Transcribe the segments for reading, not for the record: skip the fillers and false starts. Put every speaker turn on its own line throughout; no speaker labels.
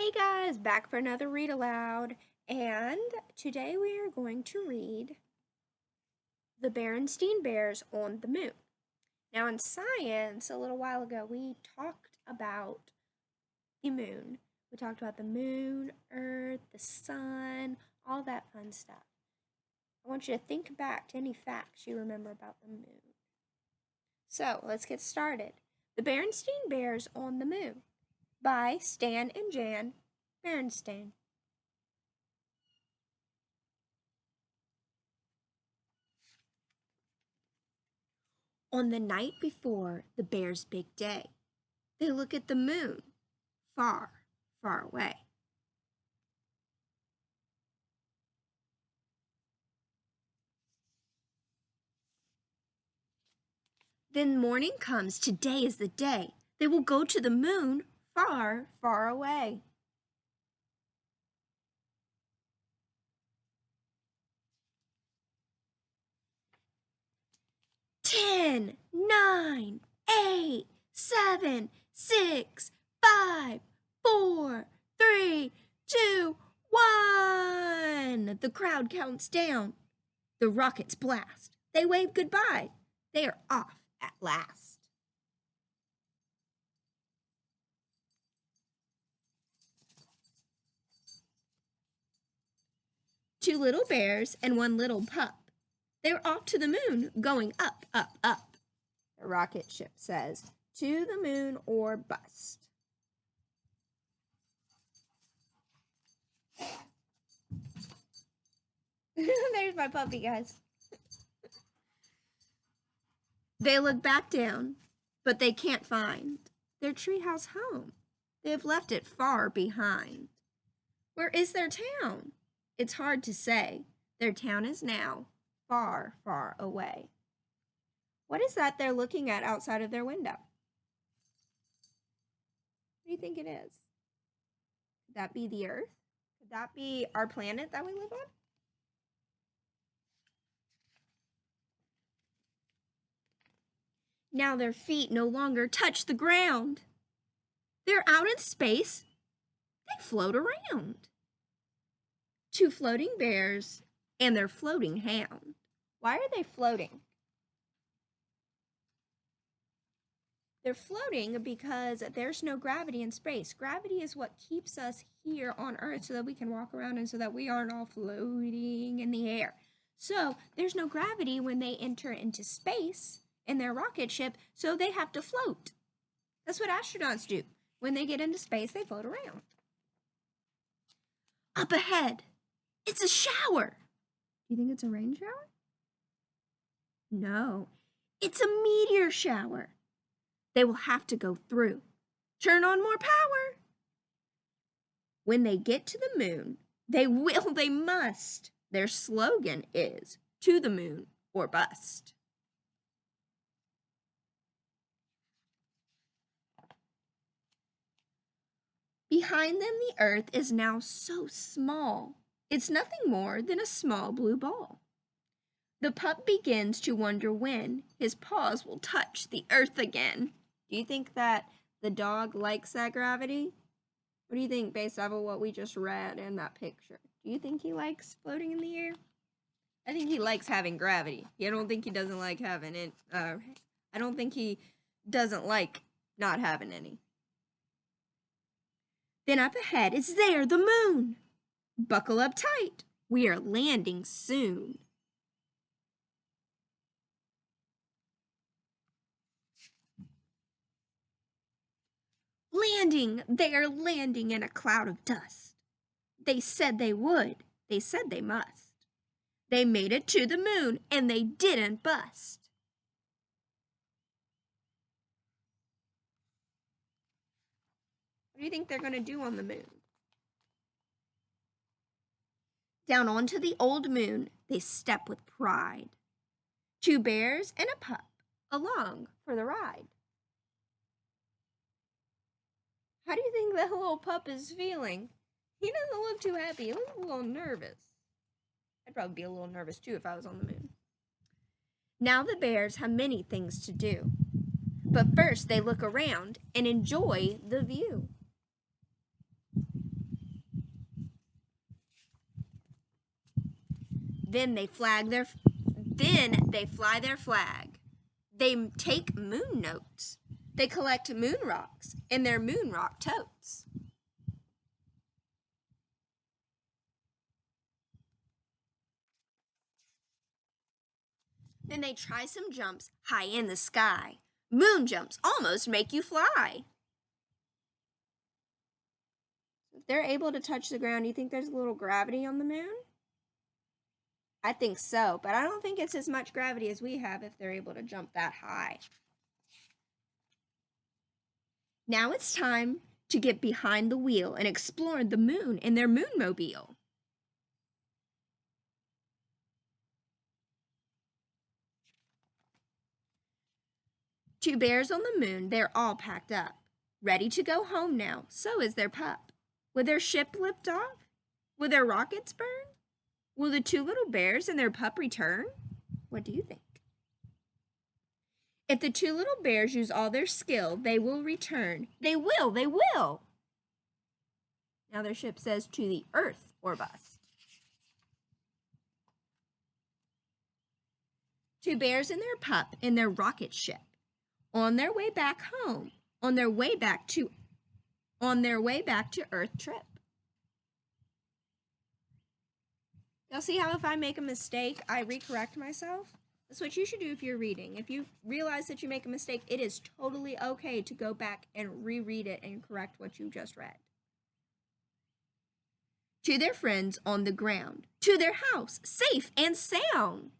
Hey guys, back for another read aloud, and today we are going to read The Berenstain Bears on the Moon. Now, in science, a little while ago, we talked about the moon. We talked about the moon, Earth, the sun, all that fun stuff. I want you to think back to any facts you remember about the moon. So, let's get started. The Berenstain Bears on the Moon by Stan and Jan Berenstain. On the night before the bears' big day, they look at the moon far, far away. Then morning comes, today is the day. They will go to the moon far, far away. Ten, 9, 8, 7, 6, 5, 4, 3, 2, 1. The crowd counts down. The rockets blast. They wave goodbye. They are off at last. Two little bears and one little pup. They're off to the moon, going up, up, up. The rocket ship says, to the moon or bust. There's my puppy, guys. They look back down, but they can't find their treehouse home. They have left it far behind. Where is their town? It's hard to say. Their town is now far, far away. What is that they're looking at outside of their window? What do you think it is? Could that be the Earth? Could that be our planet that we live on? Now their feet no longer touch the ground. They're out in space. They float around. Two floating bears and their floating hound. Why are they floating? They're floating because there's no gravity in space. Gravity is what keeps us here on Earth so that we can walk around and so that we aren't all floating in the air. So there's no gravity when they enter into space in their rocket ship, so they have to float. That's what astronauts do. When they get into space, they float around. Up ahead, it's a shower. Do you think it's a rain shower? No, it's a meteor shower. They will have to go through. Turn on more power. When they get to the moon, they must. Their slogan is, to the moon or bust. Behind them, the Earth is now so small. It's nothing more than a small blue ball. The pup begins to wonder when his paws will touch the Earth again. Do you think that the dog likes that gravity? What do you think based off of what we just read in that picture? Do you think he likes floating in the air? I think he likes having gravity. I don't think he doesn't like having it. I don't think he doesn't like not having any. Then up ahead is there, the moon. Buckle up tight. We are landing soon. Landing! They are landing in a cloud of dust. They said they would. They said they must. They made it to the moon, and they didn't bust. What do you think they're going to do on the moon? Down onto the old moon, they step with pride. Two bears and a pup along for the ride. How do you think that little pup is feeling? He doesn't look too happy. He looks a little nervous. I'd probably be a little nervous too if I was on the moon. Now the bears have many things to do. But first they look around and enjoy the view. Then they fly their flag. They take moon notes. They collect moon rocks in their moon rock totes. Then they try some jumps high in the sky. Moon jumps almost make you fly. If they're able to touch the ground, do you think there's a little gravity on the moon? I think so, but I don't think it's as much gravity as we have if they're able to jump that high. Now it's time to get behind the wheel and explore the moon in their moonmobile. Two bears on the moon, they're all packed up, ready to go home now. So is their pup. Will their ship lift off? Will their rockets burn? Will the two little bears and their pup return? What do you think? If the two little bears use all their skill, they will return. They will. Now their ship says to the earth or bust. Two bears and their pup in their rocket ship. On their way back home, on their way back to Earth trip. Now see how if I make a mistake, I recorrect myself? That's what you should do if you're reading. If you realize that you make a mistake, it is totally okay to go back and reread it and correct what you just read. To their friends on the ground, to their house, safe and sound.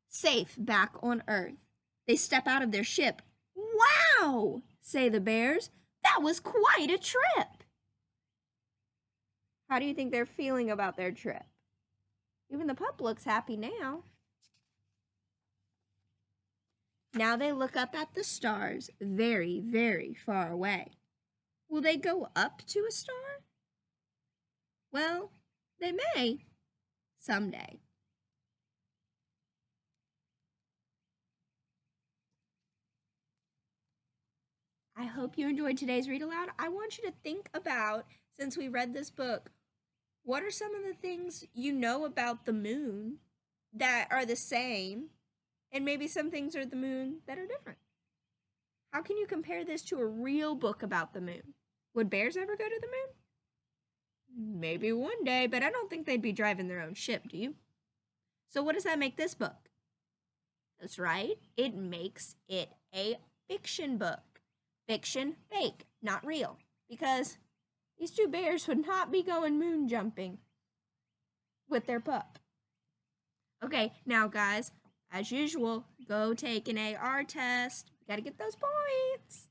Safe back on Earth. They step out of their ship. Wow, say the bears. That was quite a trip. How do you think they're feeling about their trip? Even the pup looks happy now. Now they look up at the stars very, very far away. Will they go up to a star? Well, they may someday. I hope you enjoyed today's read aloud. I want you to think about, since we read this book, what are some of the things you know about the moon that are the same, and maybe some things are the moon that are different? How can you compare this to a real book about the moon? Would bears ever go to the moon? Maybe one day, but I don't think they'd be driving their own ship, do you? So what does that make this book? That's right, it makes it a fiction book. Fiction, fake, not real. Because these two bears would not be going moon jumping with their pup. Okay, now guys, as usual, go take an AR test. You gotta get those points.